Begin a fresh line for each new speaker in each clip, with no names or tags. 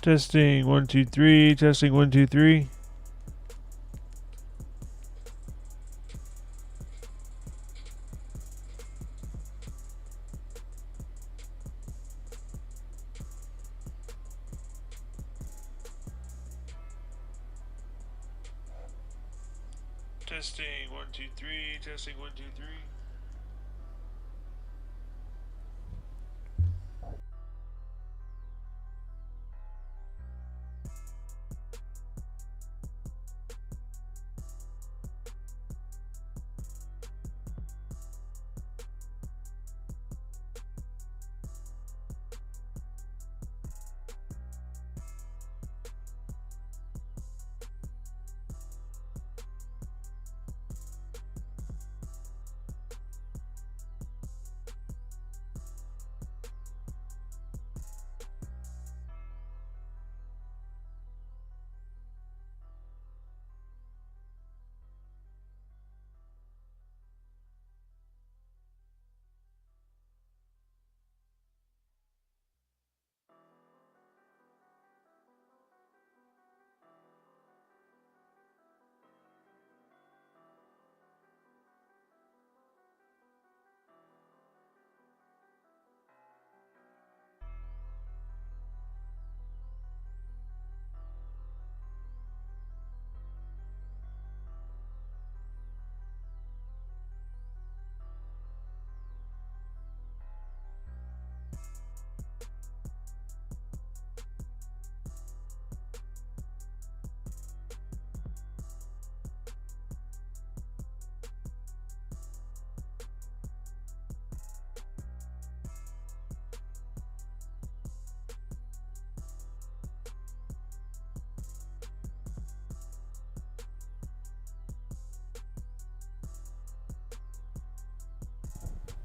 Testing 1 2 3. Testing 1 2 3. Testing 1 2 3. Testing 1 2 3.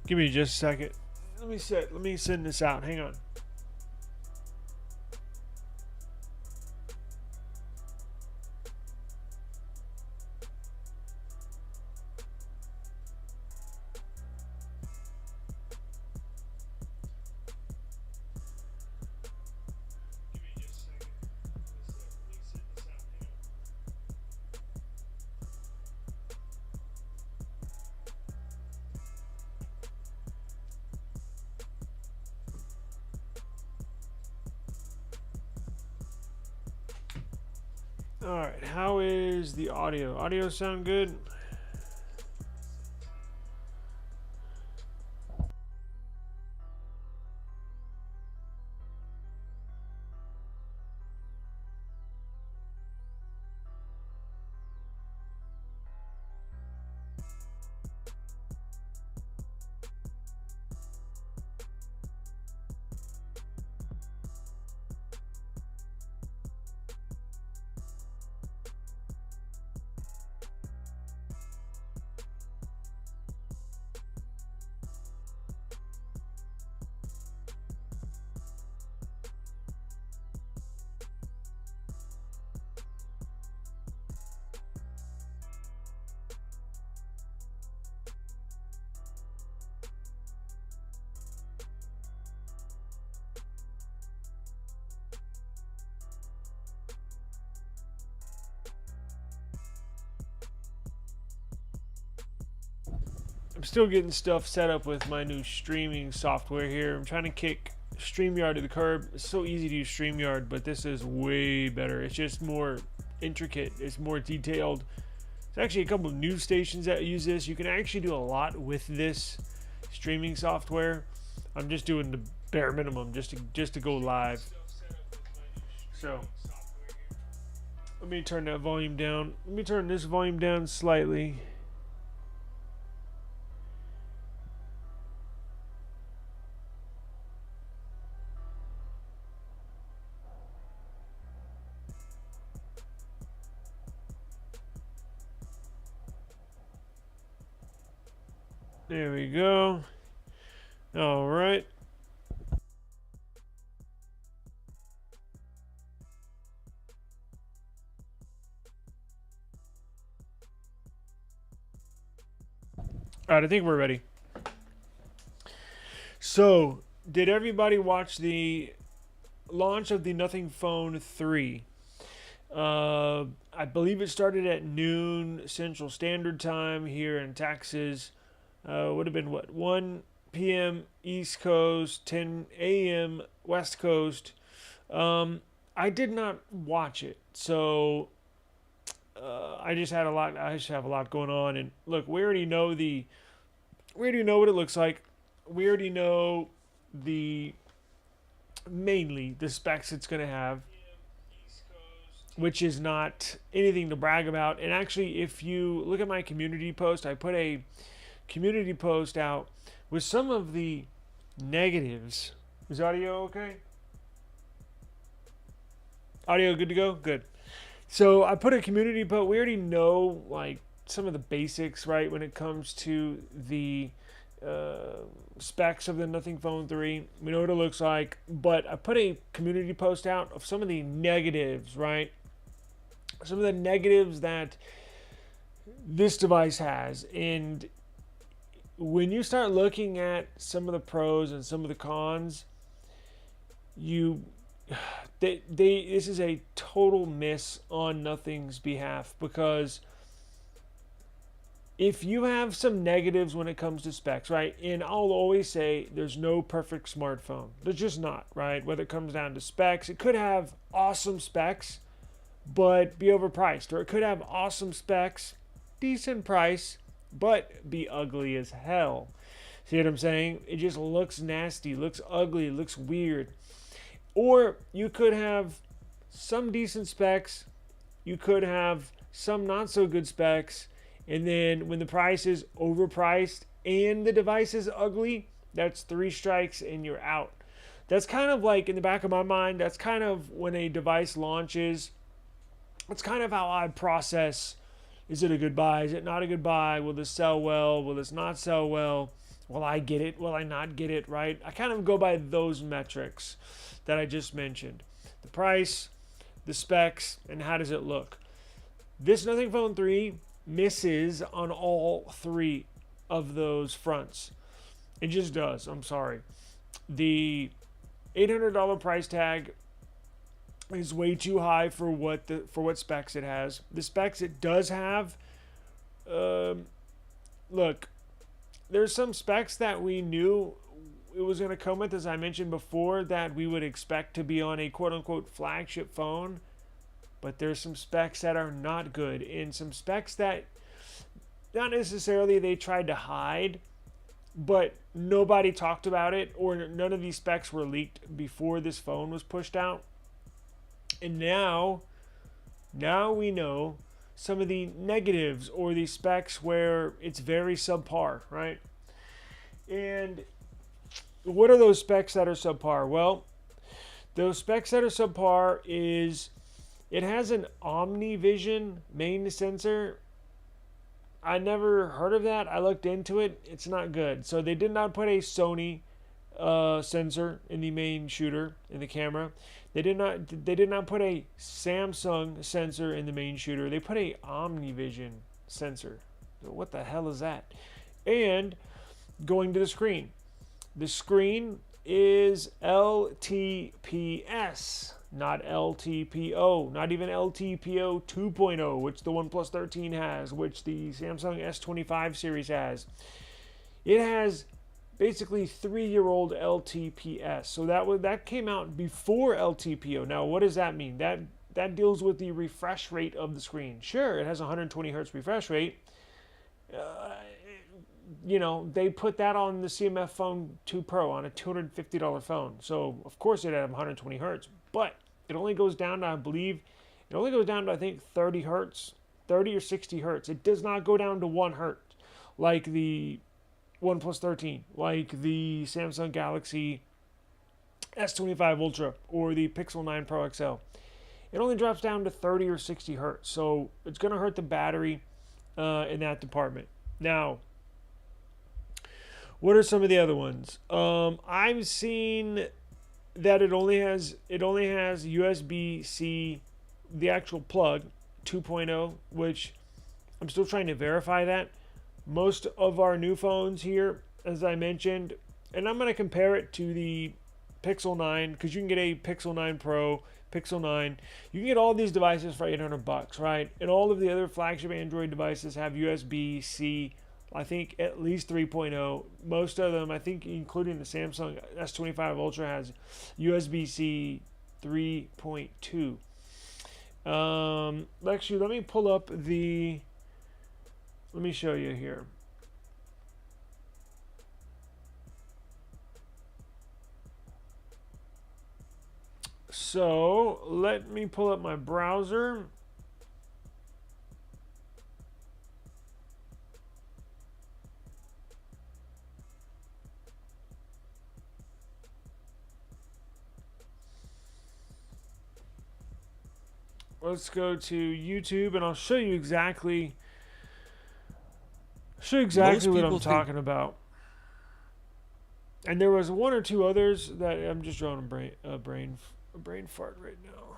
Give me just a second. Let me send this out. Hang on. Alright, how is the audio? Audio sound good? I'm still getting stuff set up with my new streaming software here. I'm trying to kick StreamYard to the curb. It's so easy to use StreamYard, but this is way better. It's just more intricate. It's more detailed. There's actually a couple of news stations that use this. You can actually do a lot with this streaming software. I'm just doing the bare minimum just to go live. So let me turn that volume down. Let me turn this volume down slightly. There we go. All right. All right, I think we're ready. So, did everybody watch the launch of the Nothing Phone 3. I believe it started at noon Central Standard Time here in Texas. Would have been what, 1 p.m. East Coast, 10 a.m. West Coast. I did not watch it, so I just had a lot. I just have a lot going on. And look, we already know what it looks like. We already know the mainly the specs it's going to have, which is not anything to brag about. And actually, if you look at my community post, I put a community post out with some of the negatives. Is audio okay? Audio good to go? Good. So I put a community post. We already know like some of the basics, right, when it comes to the specs of the Nothing Phone 3. We know what it looks like, but I put a community post out of some of the negatives, right? Some of the negatives that this device has. And when you start looking at some of the pros and some of the cons, this is a total miss on Nothing's behalf, because if you have some negatives when it comes to specs, right? And I'll always say there's no perfect smartphone. There's just not, right? Whether it comes down to specs, it could have awesome specs, but be overpriced. Or it could have awesome specs, decent price, but be ugly as hell. See what I'm saying? It just looks nasty, looks ugly, looks weird. Or you could have some decent specs, you could have some not so good specs, and then when the price is overpriced and the device is ugly, that's 3 strikes and you're out. That's kind of like, in the back of my mind, that's kind of when a device launches. That's kind of how I process, is it a good buy? Is it not a good buy? Will this sell well? Will this not sell well? Will I get it? Will I not get it, right? I kind of go by those metrics that I just mentioned. The price, the specs, and how does it look? This Nothing Phone 3 misses on all 3 of those fronts. It just does. I'm sorry. The $800 price tag is way too high for what specs it has. The specs it does have, look, there's some specs that we knew it was going to come with, as I mentioned before, that we would expect to be on a quote-unquote flagship phone. But there's some specs that are not good, and some specs that not necessarily they tried to hide, but nobody talked about it, or none of these specs were leaked before this phone was pushed out. And now we know some of the negatives or the specs where it's very subpar, right? And what are those specs that are subpar? Well, those specs that are subpar is it has an OmniVision main sensor. I never heard of that. I looked into it. It's not good. So they did not put a Sony sensor in the main shooter, in the camera. They did not put a Samsung sensor in the main shooter. They put a OmniVision sensor. What the hell is that? And going to the screen. The screen is LTPS, not LTPO, not even LTPO 2.0, which the OnePlus 13 has, which the Samsung S25 series has. It has basically 3-year-old LTPS. So that came out before LTPO. Now, what does that mean? That deals with the refresh rate of the screen. Sure, it has 120 hertz refresh rate. They put that on the CMF Phone 2 Pro, on a $250 phone. So, of course, it had 120 hertz. But it only goes down to, I think, 30 hertz, 30 or 60 hertz. It does not go down to 1 hertz like the OnePlus 13, like the Samsung Galaxy S25 Ultra or the Pixel 9 Pro XL. It only drops down to 30 or 60 hertz. So, it's going to hurt the battery in that department. Now, what are some of the other ones? I've seen that it only has USB-C, the actual plug 2.0, which I'm still trying to verify that. Most of our new phones here, as I mentioned, and I'm going to compare it to the Pixel 9, because you can get a Pixel 9 Pro, Pixel 9. You can get all these devices for $800, right? And all of the other flagship Android devices have USB-C, I think at least 3.0. Most of them, I think including the Samsung S25 Ultra, has USB-C 3.2. Actually, let me pull up the... Let me show you here. So let me pull up my browser. Let's go to YouTube and I'll show you exactly what I'm talking about. And there was one or two others that I'm just drawing a brain fart right now.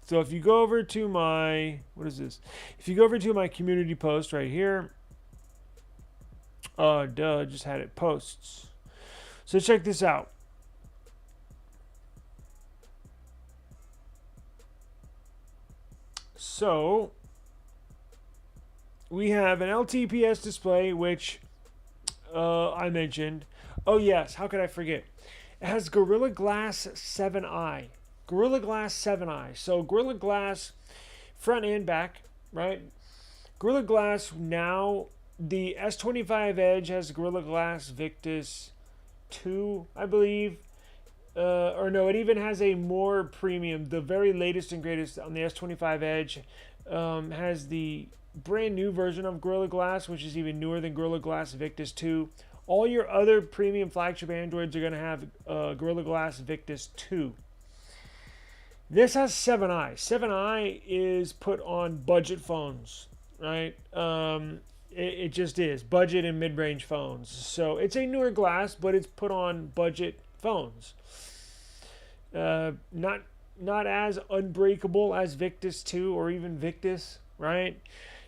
So if you go over to my, what is this? If you go over to my community post right here, just had it posts. So check this out. So we have an LTPS display, which I mentioned. Oh yes, how could I forget? It has Gorilla Glass 7i. Gorilla Glass 7i. So Gorilla Glass front and back, right? Gorilla Glass now, the S25 Edge has Gorilla Glass Victus 2, I believe. Or no, it even has a more premium, the very latest and greatest on the S25 Edge, has the brand new version of Gorilla Glass, which is even newer than Gorilla Glass Victus 2. All your other premium flagship Androids are going to have Gorilla Glass Victus 2. This has 7i. 7i is put on budget phones, right? It just is. Budget and mid-range phones. So it's a newer glass, but it's put on budget phones. Not as unbreakable as Victus 2 or even Victus, right?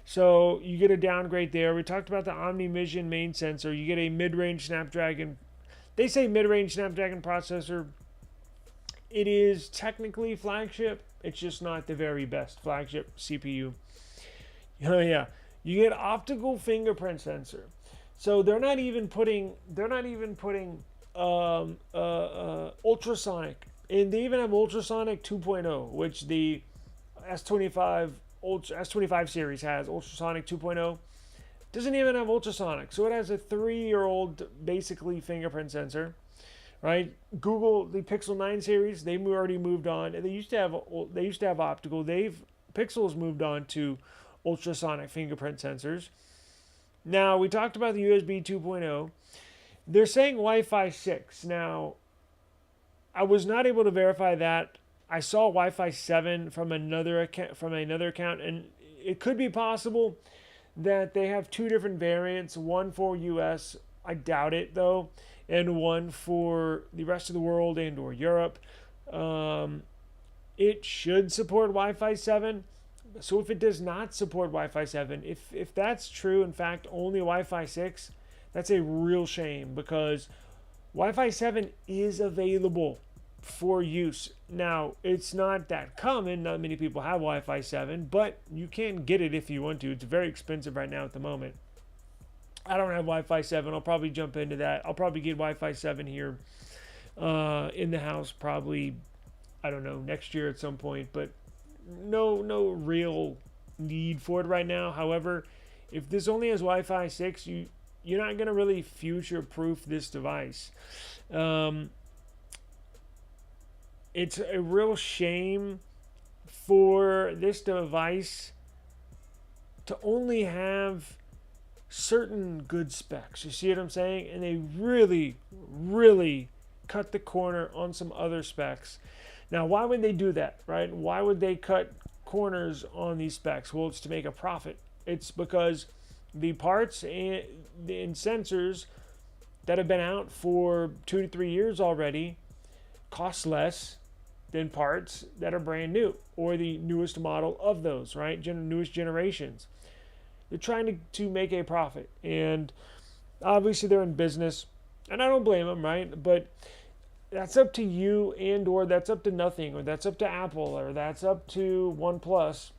So you get a downgrade there. We talked about the OmniVision main sensor. You get a mid-range Snapdragon. They say mid-range Snapdragon processor. It is technically flagship. It's just not the very best flagship CPU. Oh yeah, you get optical fingerprint sensor. So they're not even putting ultrasonic, and they even have ultrasonic 2.0, which the S25 series has ultrasonic 2.0. Doesn't even have ultrasonic, so it has a 3-year-old basically fingerprint sensor, right? Google, the Pixel 9 series, they already moved on. They used to have optical. Pixel's moved on to ultrasonic fingerprint sensors. Now we talked about the USB 2.0. They're saying Wi-Fi 6. Now, I was not able to verify that. I saw Wi-Fi 7 from another account, and it could be possible that they have two different variants, one for US, I doubt it though, and one for the rest of the world and or Europe. It should support Wi-Fi 7. So if it does not support Wi-Fi 7, if that's true, in fact, only Wi-Fi 6, that's a real shame, because Wi-Fi 7 is available for use. Now, it's not that common. Not many people have Wi-Fi 7, but you can get it if you want to. It's very expensive right now at the moment. I don't have Wi-Fi 7. I'll probably jump into that. I'll probably get Wi-Fi 7 here in the house probably, I don't know, next year at some point, but no real need for it right now. However, if this only has Wi-Fi 6, you're not going to really future-proof this device. It's a real shame for this device to only have certain good specs. You see what I'm saying? And they really, really cut the corner on some other specs. Now, why would they do that, right? Why would they cut corners on these specs? Well, it's to make a profit. It's because the parts and sensors that have been out for 2 to 3 years already cost less than parts that are brand new or the newest model of those, right? Newest generations. They're trying to make a profit. And obviously they're in business. And I don't blame them, right? But that's up to you, and or that's up to nothing, or that's up to Apple, or that's up to OnePlus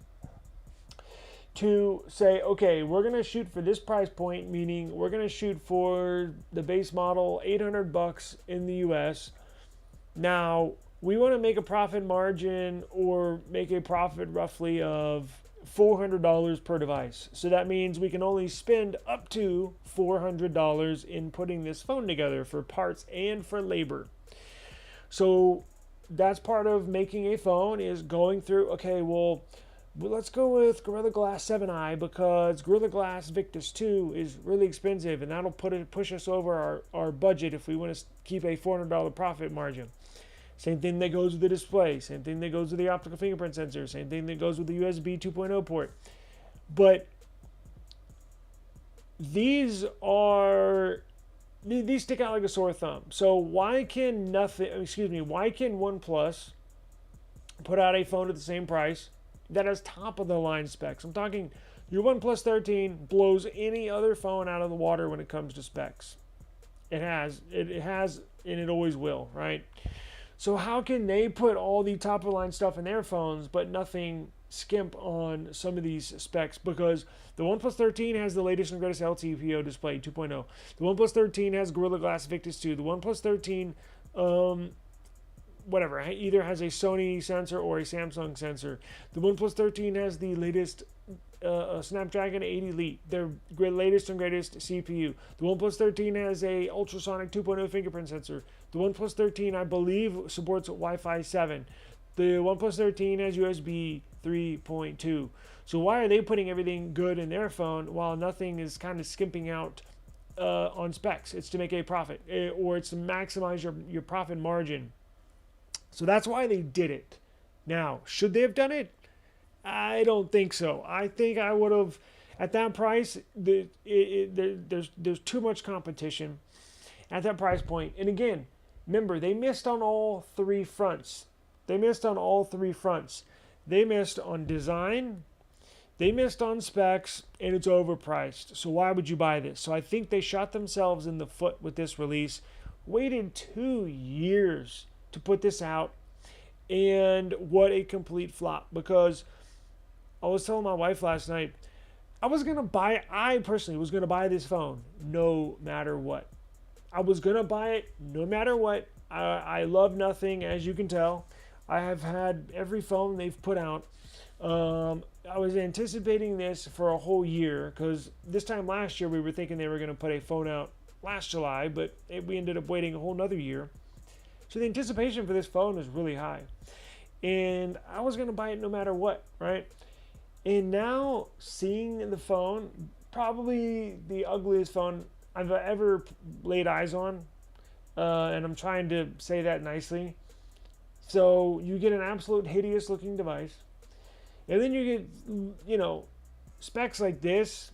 to say, okay, we're going to shoot for this price point, meaning we're going to shoot for the base model $800 in the US. Now, we want to make a profit margin or make a profit roughly of $400 per device. So that means we can only spend up to $400 in putting this phone together for parts and for labor. So that's part of making a phone, is going through, okay, well, let's go with Gorilla Glass 7i because Gorilla Glass Victus 2 is really expensive, and that'll push us over our budget if we want to keep a $400 profit margin. Same thing that goes with the display. Same thing that goes with the optical fingerprint sensor. Same thing that goes with the USB 2.0 port. But these stick out like a sore thumb. So why can OnePlus put out a phone at the same price that has top of the line specs? I'm talking your OnePlus 13 blows any other phone out of the water when it comes to specs. It has, and it always will, right? So how can they put all the top of the line stuff in their phones but nothing skimp on some of these specs? Because the OnePlus 13 has the latest and greatest LTPO display 2.0. The OnePlus 13 has Gorilla Glass Victus 2. The OnePlus 13 either has a Sony sensor or a Samsung sensor. The OnePlus 13 has the latest Snapdragon 8 Elite, their latest and greatest CPU. The OnePlus 13 has a ultrasonic 2.0 fingerprint sensor. The OnePlus 13, I believe, supports Wi-Fi 7. The OnePlus 13 has USB 3.2. So why are they putting everything good in their phone while nothing is kind of skimping out on specs? It's to make a profit, or it's to maximize your profit margin. So that's why they did it. Now, should they have done it? I don't think so. I think I would have, at that price, there's too much competition at that price point. And again, remember, they missed on all three fronts. They missed on design, they missed on specs, and it's overpriced. So why would you buy this? So I think they shot themselves in the foot with this release. Waited 2 years to put this out, and what a complete flop. Because I was telling my wife last night, I personally was going to buy this phone no matter what. I was going to buy it no matter what. I love nothing, as you can tell. I have had every phone they've put out. I was anticipating this for a whole year, because this time last year we were thinking they were going to put a phone out last July, but we ended up waiting a whole nother year. So the anticipation for this phone is really high. And I was going to buy it no matter what, right? And now seeing the phone, probably the ugliest phone I've ever laid eyes on, and I'm trying to say that nicely. So you get an absolute hideous looking device, and then you get, specs like this.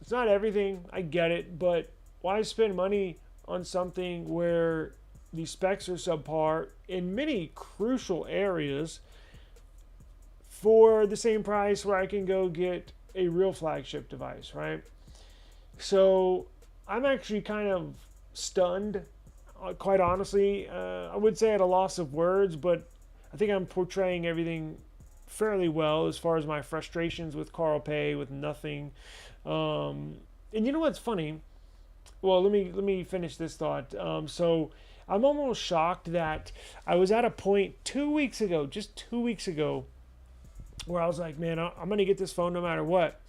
It's not everything, I get it, but why spend money on something where the specs are subpar in many crucial areas for the same price where I can go get a real flagship device, right? So I'm actually kind of stunned, quite honestly. I would say at a loss of words, but I think I'm portraying everything fairly well as far as my frustrations with Carl Pei, with nothing. And you know what's funny? Well, let me finish this thought. So I'm almost shocked that I was at a point 2 weeks ago, just 2 weeks ago, where I was like, man, I'm going to get this phone no matter what.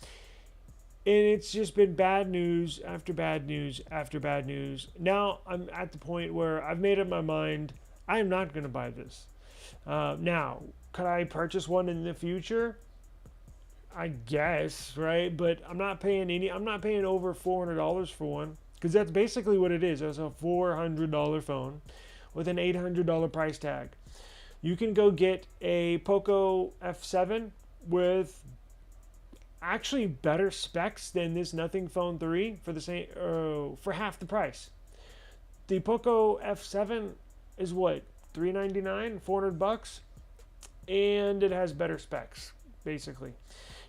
And it's just been bad news after bad news after bad news. Now I'm at the point where I've made up my mind. I am not going to buy this. Now, could I purchase one in the future? I guess, right? But I'm not paying over $400 for one, because that's basically what it is. It's a $400 phone with an $800 price tag. You can go get a Poco F7 with actually better specs than this Nothing Phone 3 for the same for half the price. The Poco F7 is what, $399, $400, and it has better specs basically.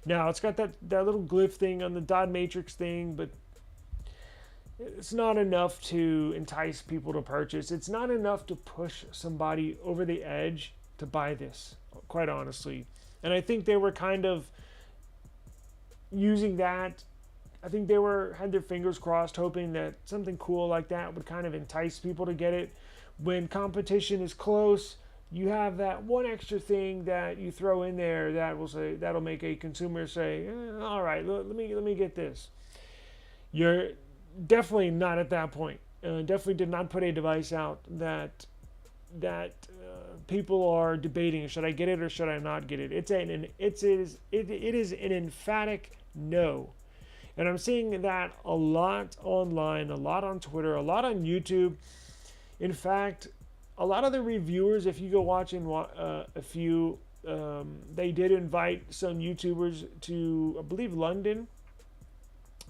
Now it's got that little glyph thing on the dot matrix thing, but it's not enough to entice people to purchase. It's not enough to push somebody over the edge to buy this, quite honestly. And I think they were kind of using that. I think they had their fingers crossed, hoping that something cool like that would kind of entice people to get it. When competition is close, you have that one extra thing that you throw in there that'll make a consumer say, "All right, let me get this." You're definitely not at that point. Definitely did not put a device out that people are debating: should I get it or should I not get it? It is an emphatic no. And I'm seeing that a lot online, a lot on Twitter, a lot on YouTube. In fact, a lot of the reviewers, if you go watching a few, they did invite some YouTubers to, I believe, London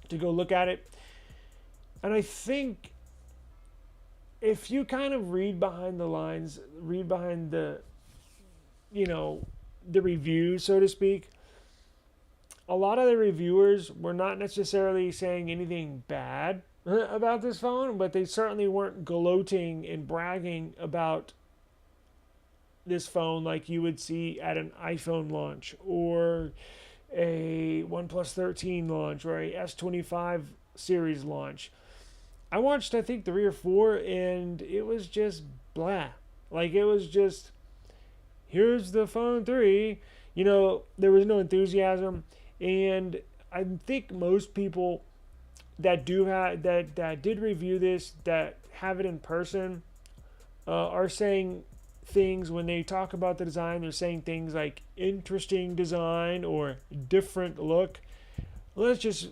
to go look at it. And I think if you kind of read behind the lines, read behind the review, so to speak, a lot of the reviewers were not necessarily saying anything bad about this phone, but they certainly weren't gloating and bragging about this phone like you would see at an iPhone launch or a OnePlus 13 launch or a S25 series launch. I watched, I think, 3 or 4, and it was just blah. Like, it was just, here's the phone 3. There was no enthusiasm. And I think most people that did review this, that have it in person, are saying things when they talk about the design. They're saying things like interesting design or different look. Let's just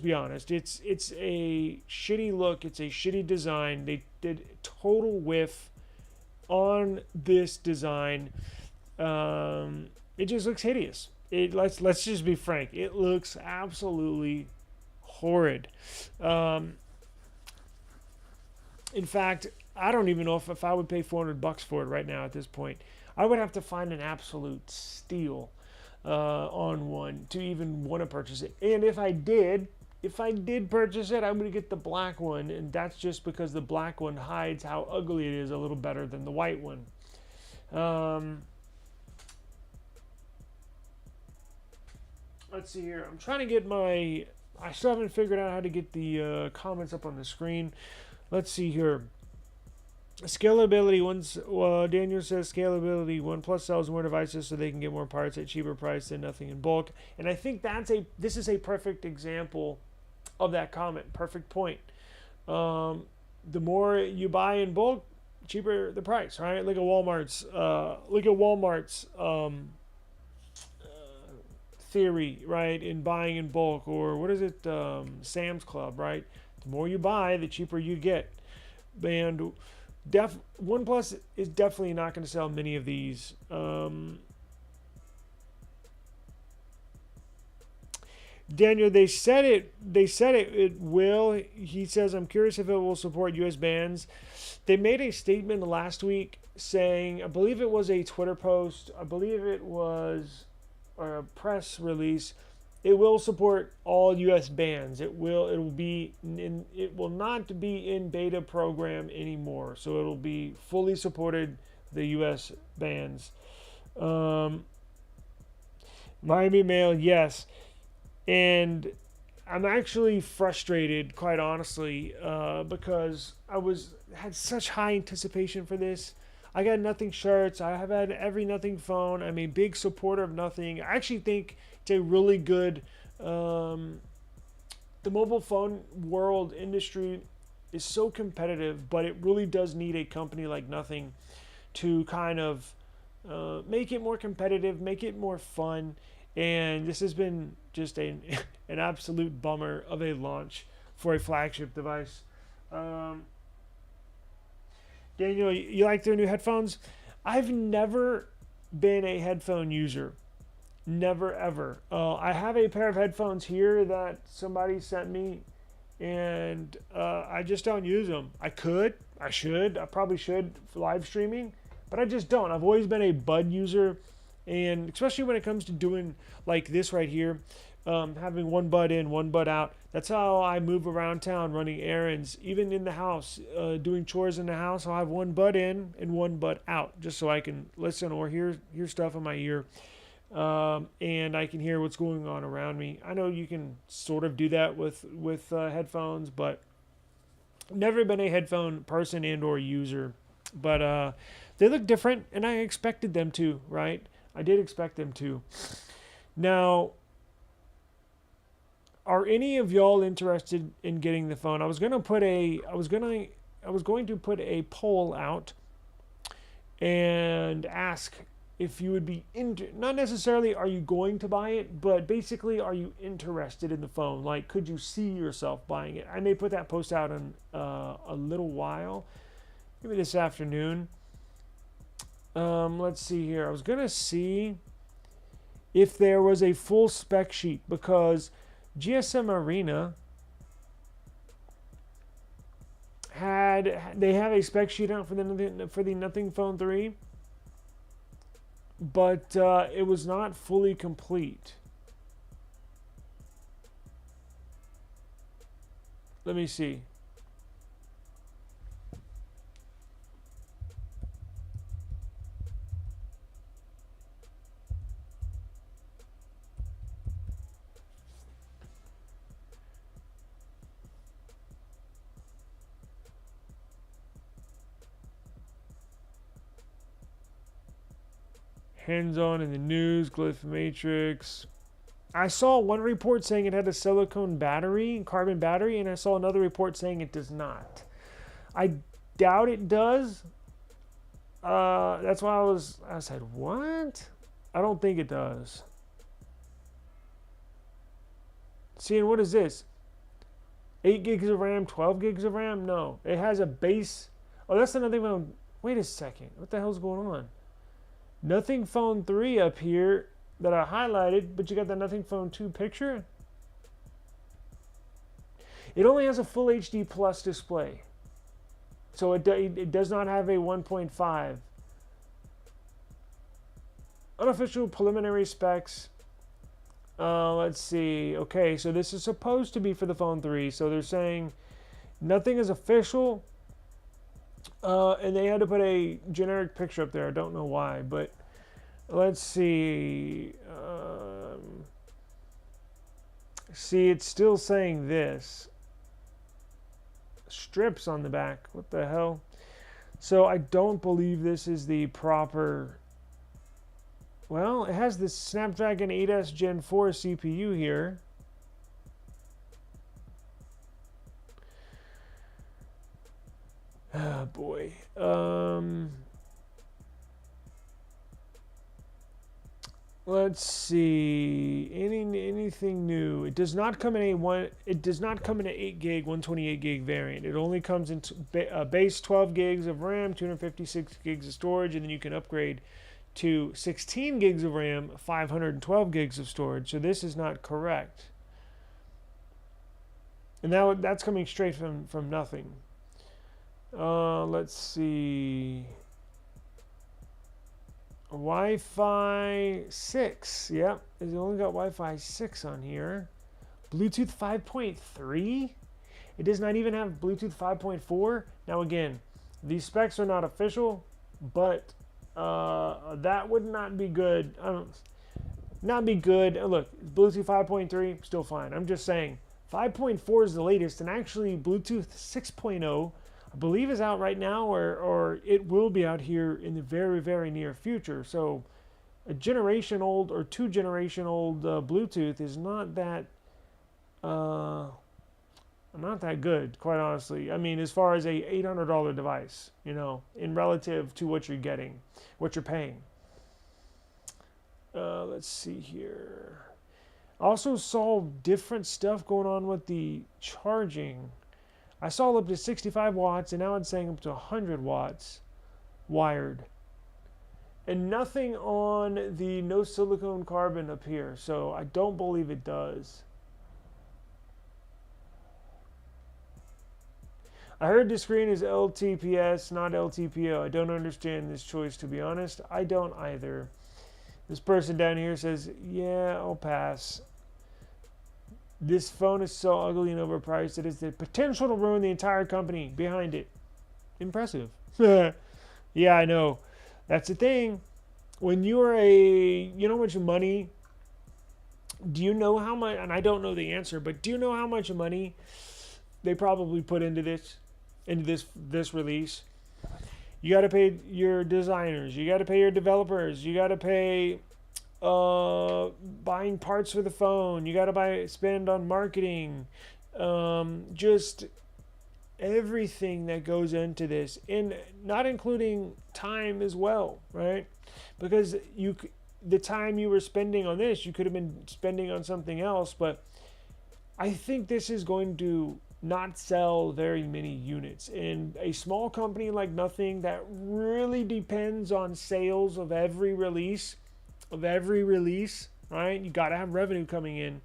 be honest. It's a shitty look. It's a shitty design. They did total whiff on this design. It just looks hideous. Let's just be frank. It looks absolutely horrid. In fact, I don't even know if I would pay $400 for it right now at this point. I would have to find an absolute steal on one to even want to purchase it. And if I did purchase it, I would get the black one, and that's just because the black one hides how ugly it is a little better than the white one. Let's see here. I'm trying to get I still haven't figured out how to get the comments up on the screen. Let's see here. Scalability. Daniel says scalability. OnePlus sells more devices so they can get more parts at cheaper price than nothing in bulk. And I think this is a perfect example of that comment. Perfect point. The more you buy in bulk, cheaper the price, right? Look at Walmart's theory, right, in buying in bulk, or what is it, Sam's Club, right? The more you buy, the cheaper you get. And OnePlus is definitely not going to sell many of these. Daniel, they said it will. He says, I'm curious if it will support US bands. They made a statement last week saying, I believe it was a Twitter post, I believe it was a press release, it will support all US bands. It will not be in beta program anymore. So it'll be fully supported, the US bands. Miami Mail, yes. And I'm actually frustrated, quite honestly, because I had such high anticipation for this. I got Nothing shirts. I have had every Nothing phone. I'm a big supporter of Nothing. I actually think it's a really good. The mobile phone world industry is so competitive, but it really does need a company like Nothing to kind of make it more competitive, make it more fun. And this has been just an absolute bummer of a launch for a flagship device. Daniel, you like their new headphones? I've never been a headphone user. Never, ever. I have a pair of headphones here that somebody sent me, and I just don't use them. I probably should for live streaming, but I just don't. I've always been a Bud user, And especially when it comes to doing like this right here, having one bud in, one bud out. That's how I move around town, running errands, even in the house, doing chores in the house. I'll have one bud in and one bud out, just so I can listen or hear stuff in my ear, and I can hear what's going on around me. I know you can sort of do that with headphones, but never been a headphone person and or user. But they look different, and I expected them to, right? I did expect them to. Now, are any of y'all interested in getting the phone? I was going to put a poll out and ask if you would be not necessarily are you going to buy it, but basically are you interested in the phone? Like, could you see yourself buying it? I may put that post out in a little while, maybe this afternoon. Let's see here. I was going to see if there was a full spec sheet, because GSM Arena they have a spec sheet out for the Nothing Phone 3, but it was not fully complete. Let me see. Hands-on in the news, Glyph Matrix. I saw one report saying it had a silicone battery, carbon battery, and I saw another report saying it does not. I doubt it does. That's why I said, what? I don't think it does. See, and what is this? 8 gigs of RAM, 12 gigs of RAM? No. It has a base. Oh, that's another thing. Wait a second. What the hell's going on? Nothing Phone 3 up here that I highlighted, but you got the Nothing Phone 2 picture. It only has a full HD plus display. So it does not have a 1.5. Unofficial preliminary specs. Let's see. Okay, so this is supposed to be for the Phone 3. So they're saying nothing is official. And they had to put a generic picture up there. I don't know why, but let's see. See, it's still saying this. Strips on the back. What the hell? So I don't believe this is the proper. Well, it has this Snapdragon 8S Gen 4 CPU here. Oh boy. Let's see. Anything new? It does not come in It does not come in an 8 gig, 128 gig variant. It only comes in base 12 gigs of RAM, 256 gigs of storage, and then you can upgrade to 16 gigs of RAM, 512 gigs of storage. So this is not correct. And that's coming straight from Nothing. Let's see. Wi-Fi 6. Yep, it's only got Wi-Fi 6 on here. Bluetooth 5.3. It does not even have Bluetooth 5.4. Now again, these specs are not official, but that would not be good. Not be good. Look, Bluetooth 5.3 still fine. I'm just saying 5.4 is the latest, and actually Bluetooth 6.0 I believe is out right now, or it will be out here in the very, very near future. So a generation old or 2 generation old Bluetooth is not that good, quite honestly. I mean, as far as a $800 device, you know, in relative to what you're getting, what you're paying. Let's see here. I also saw different stuff going on with the charging. I saw up to 65 watts, and now it's saying up to 100 watts wired. And nothing on the no silicone carbon up here, so I don't believe it does. I heard the screen is LTPS, not LTPO. I don't understand this choice, to be honest. I don't either. This person down here says, yeah, I'll pass. This phone is so ugly and overpriced. It has the potential to ruin the entire company behind it. Impressive. Yeah, I know. That's the thing. When you're you know how much money, do you know how much, and I don't know the answer, but do you know how much money they probably put into this release? You got to pay your designers. You got to pay your developers. You got to pay buying parts for the phone. You got to spend on marketing. Just everything that goes into this, and not including time as well, right? Because the time you were spending on this, you could have been spending on something else. But I think this is going to not sell very many units. And a small company like Nothing that really depends on sales of every release, right? You got to have revenue coming in.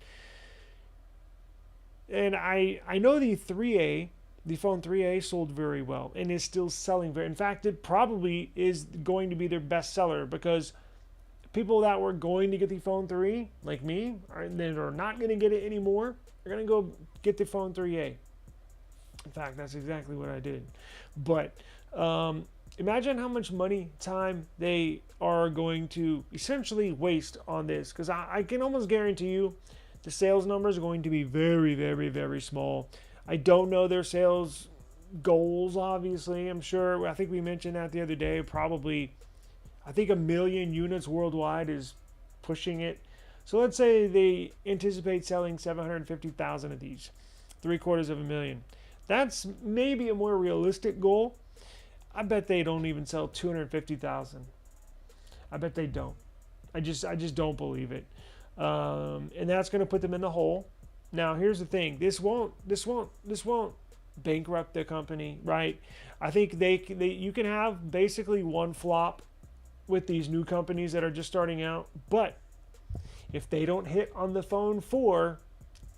And I know the phone 3A sold very well and is still selling very. In fact, it probably is going to be their best seller, because people that were going to get the phone 3, like me, that are not going to get it anymore, are going to go get the phone 3A. In fact, that's exactly what I did. But imagine how much money, time they are going to essentially waste on this, because I can almost guarantee you the sales numbers are going to be very, very, very small. I don't know their sales goals, obviously. I'm sure, I think we mentioned that the other day, probably, I think 1 million units worldwide is pushing it. So let's say they anticipate selling 750,000 of these, 750,000. That's maybe a more realistic goal. I bet they don't even sell 250,000. I bet they don't. I just don't believe it. And that's going to put them in the hole. Now, here's the thing. This won't bankrupt the company, right? I think you can have basically one flop with these new companies that are just starting out. But if they don't hit on the phone 4,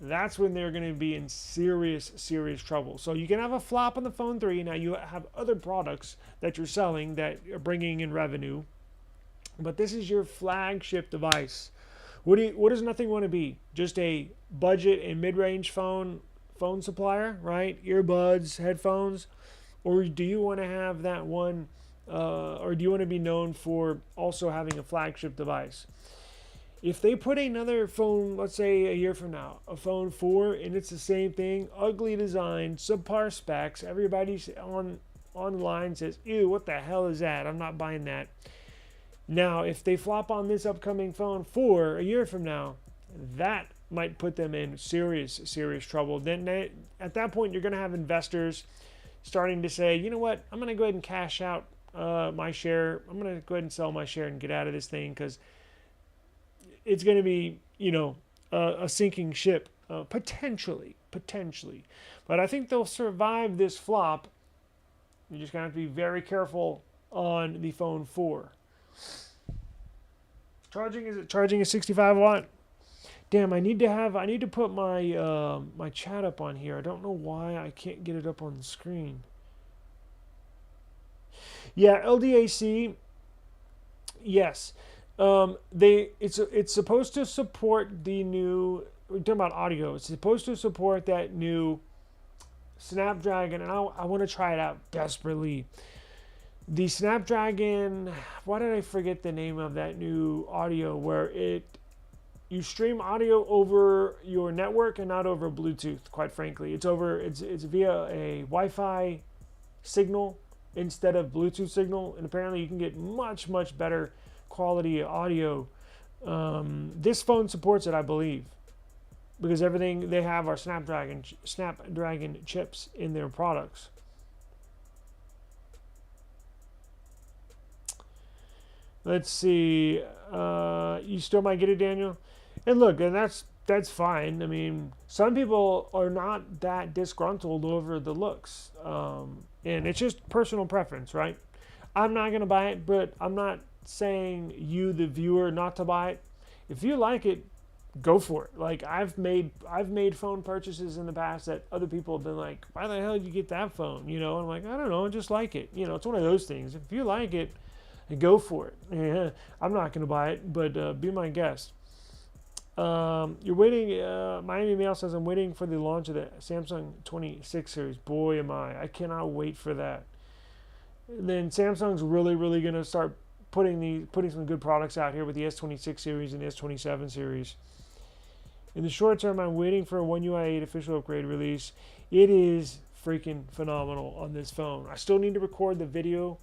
that's when they're going to be in serious, serious trouble. So you can have a flop on the phone 3. Now you have other products that you're selling that are bringing in revenue. But this is your flagship device. What does Nothing want to be? Just a budget and mid-range phone supplier, right? Earbuds, headphones, or do you want to have that one, or do you want to be known for also having a flagship device? If they put another phone, let's say a year from now, a phone 4, and it's the same thing, ugly design, subpar specs, everybody online says, ew, what the hell is that? I'm not buying that. Now, if they flop on this upcoming phone 4 a year from now, that might put them in serious, serious trouble. Then at that point, you're going to have investors starting to say, you know what, I'm going to go ahead and cash out my share. I'm going to go ahead and sell my share and get out of this thing, because it's going to be, a sinking ship, potentially. But I think they'll survive this flop. You're just going to have to be very careful on the phone 4. Charging is 65 watt. Damn, I need to put my my chat up on here. I don't know why I can't get it up on the screen. Yeah, LDAC. Yes. It's supposed to support the new, we're talking about audio. It's supposed to support that new Snapdragon, and I want to try it out desperately. The Snapdragon, why did I forget the name of that new audio where you stream audio over your network and not over Bluetooth, quite frankly. It's via a Wi-Fi signal instead of Bluetooth signal, and apparently you can get much, much better quality audio. This phone supports it, I believe, because everything they have are Snapdragon chips in their products. Let's see. You still might get it, Daniel. And look, and that's fine. I mean, some people are not that disgruntled over the looks, and it's just personal preference, right? I'm not gonna buy it, but I'm not saying you, the viewer, not to buy it. If you like it, go for it. Like I've made phone purchases in the past that other people have been like, "Why the hell did you get that phone?" And I'm like, "I don't know, I just like it." It's one of those things. If you like it, go for it. Yeah, I'm not going to buy it, but be my guest. You're waiting. Miami Mail says I'm waiting for the launch of the Samsung 26 series. Boy, am I! I cannot wait for that. And then Samsung's really going to start putting some good products out here with the S26 series and the S27 series. In the short term, I'm waiting for a One UI 8 official upgrade release. It is freaking phenomenal on this phone. I still need to record the video,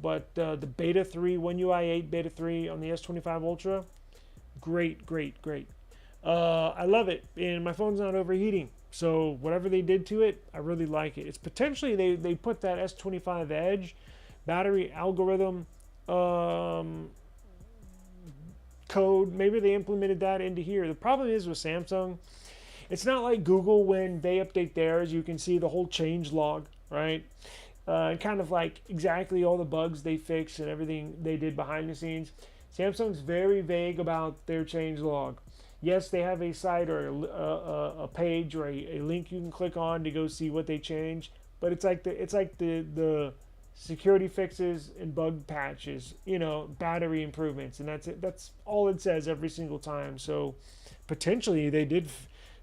but the Beta 3, One UI 8 Beta 3 on the S25 Ultra, great. I love it, and my phone's not overheating. So whatever they did to it, I really like it. It's potentially they put that S25 Edge battery algorithm code. Maybe they implemented that into here. The problem is with Samsung, it's not like Google when they update theirs. You can see the whole change log, right? Kind of like exactly all the bugs they fixed and everything they did behind the scenes. Samsung's very vague about their change log. Yes, they have a site or a page or a link you can click on to go see what they changed, but it's like the security fixes and bug patches, battery improvements, and that's it. That's all it says every single time. So potentially they did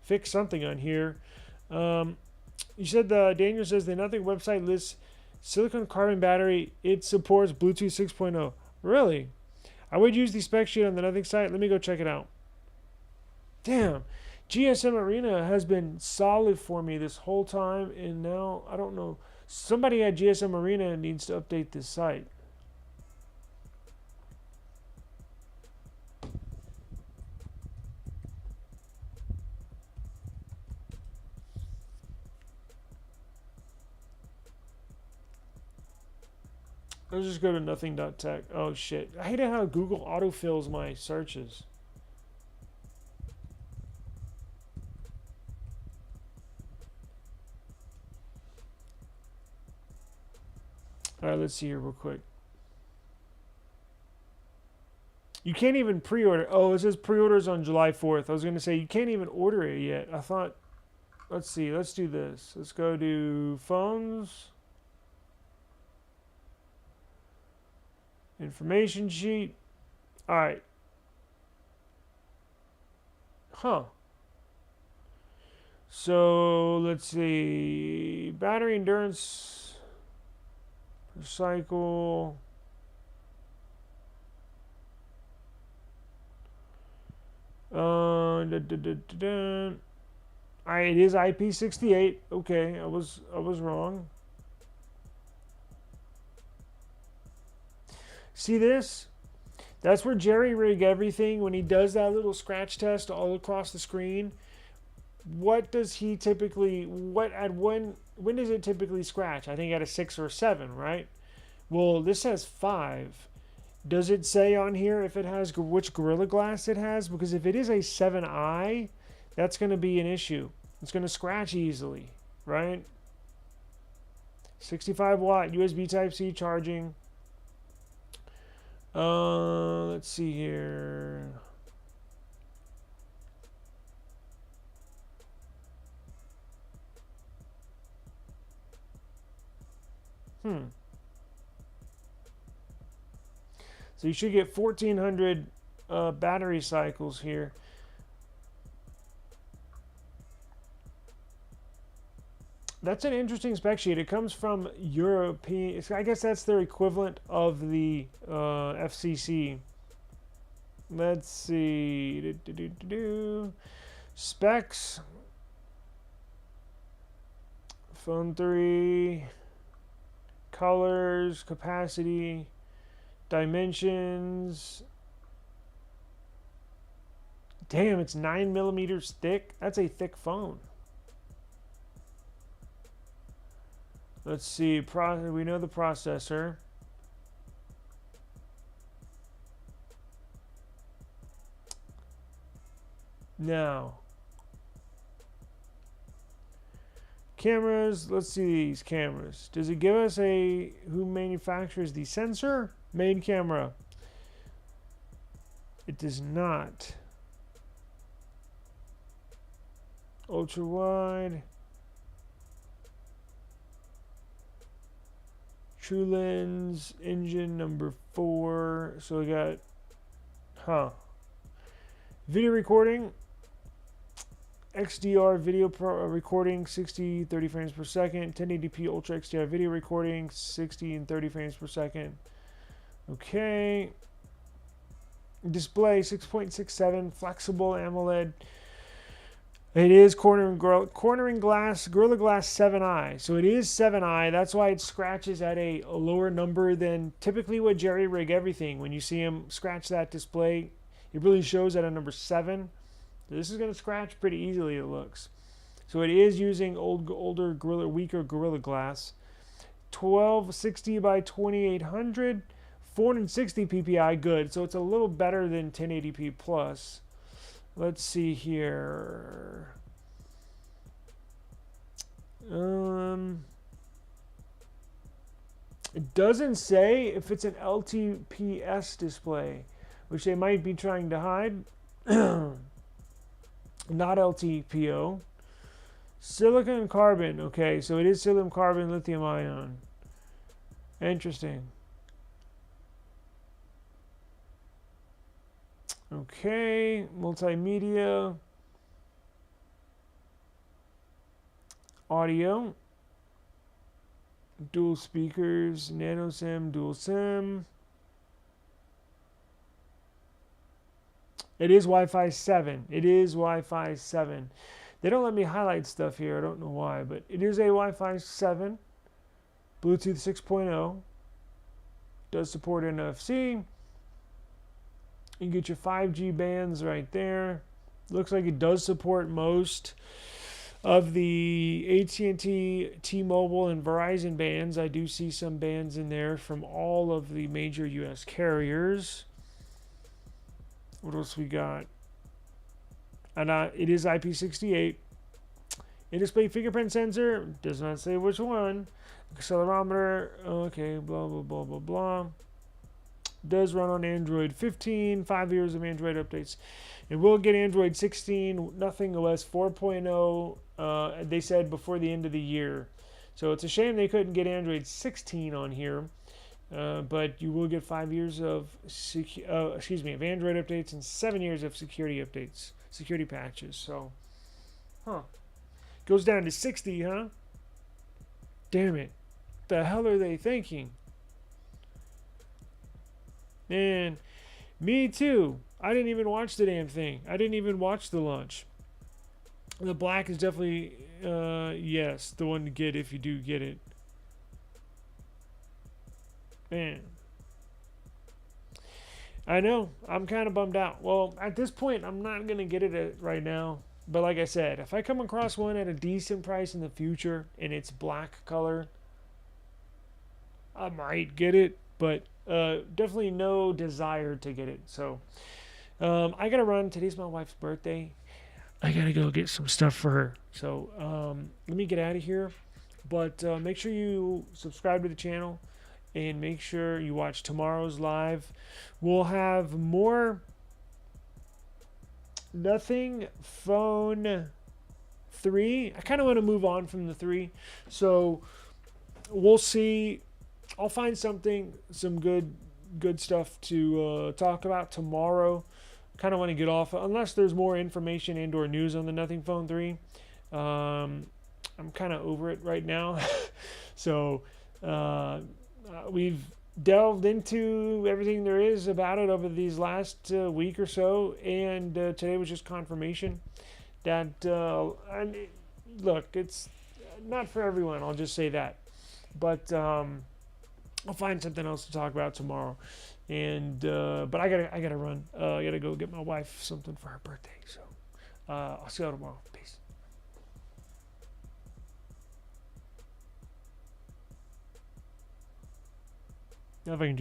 fix something on here. You said Daniel says the Nothing website lists silicon carbon battery. It supports Bluetooth 6.0. Really? I would use the spec sheet on the Nothing site. Let me go check it out. Damn, GSM Arena has been solid for me this whole time, and now I don't know. Somebody at GSM Arena needs to update this site. Let's just go to nothing.tech. Oh shit. I hate how Google autofills my searches. Alright, let's see here real quick. You can't even pre-order. Oh, it says pre-orders on July 4th. I was going to say you can't even order it yet. I thought, let's see. Let's do this. Let's go to phones. Information sheet. Alright. Huh. So, let's see. Battery endurance. Cycle. It is IP68. Okay, I was wrong. See this? That's where jerry rig everything when he does that little scratch test all across the screen. What does he typically? When does it typically scratch? I think at a 6 or 7, right? Well, this has 5. Does it say on here if it has which Gorilla Glass it has? Because if it is a 7i, that's going to be an issue. It's going to scratch easily, right? 65 watt USB Type-C charging. Let's see here. So you should get 1400 battery cycles here. That's an interesting spec sheet. It comes from European. I guess that's their equivalent of the FCC. Let's see. Specs. Phone 3. Colors. Capacity. Dimensions. Damn, it's 9 millimeters thick. That's a thick phone. Let's see. We know the processor. Now, cameras. Let's see these cameras. Does it give us who manufactures the sensor? Main camera. It does not. Ultra wide. True Lens engine number 4. So we got, video recording, XDR video recording, 60 30 frames per second, 1080p Ultra XDR video recording, 60 and 30 frames per second. Okay. Display 6.67, flexible AMOLED. It is cornering glass, Gorilla Glass 7i. So it is 7i. That's why it scratches at a lower number than typically would jerry rig everything. When you see them scratch that display, it really shows at a number 7. So this is going to scratch pretty easily, it looks. So it is using weaker Gorilla Glass. 1260 by 2800, 460 ppi, good. So it's a little better than 1080p plus. Let's see here. It doesn't say if it's an LTPS display, which they might be trying to hide. Not LTPO. Silicon carbon. Okay, so it is silicon carbon lithium ion. Interesting. Okay, multimedia, audio, dual speakers, nano SIM, dual SIM. It is Wi-Fi 7. It is Wi-Fi 7. They don't let me highlight stuff here. I don't know why, but it is a Wi-Fi 7. Bluetooth 6.0. Does support NFC. You get your 5G bands right there. Looks like it does support most of the AT&T, T-Mobile, and Verizon bands. I do see some bands in there from all of the major U.S. carriers. What else we got? And it is IP68. In-display fingerprint sensor. Does not say which one. Accelerometer. Okay, blah, blah, blah, blah, blah. Does run on Android 15, 5 years of Android updates. It will get Android 16, nothing OS 4.0, they said before the end of the year. So it's a shame they couldn't get Android 16 on here, but you will get 5 years of of Android updates and 7 years of security updates, security patches. So, goes down to 60, huh? Damn it. What the hell are they thinking? And me too. I didn't even watch the damn thing. I didn't even watch the launch. The black is definitely, yes, the one to get if you do get it. Man. I know. I'm kind of bummed out. Well, at this point, I'm not going to get it right now. But like I said, if I come across one at a decent price in the future and it's black color, I might get it. But definitely no desire to get it. So I gotta run. Today's my wife's birthday. I gotta go get some stuff for her. So let me get out of here. But make sure you subscribe to the channel and make sure you watch tomorrow's live. We'll have more Nothing Phone 3. I kind of want to move on from the 3. So we'll see. I'll find some good stuff to talk about tomorrow. Kind of want to get off, unless there's more information and or news on the Nothing Phone 3. I'm kind of over it right now. So we've delved into everything there is about it over these last week or so, and today was just confirmation that look, it's not for everyone. I'll just say that, but I'll find something else to talk about tomorrow. And but I gotta run. I gotta go get my wife something for her birthday. So I'll see you tomorrow. Peace. Now if I can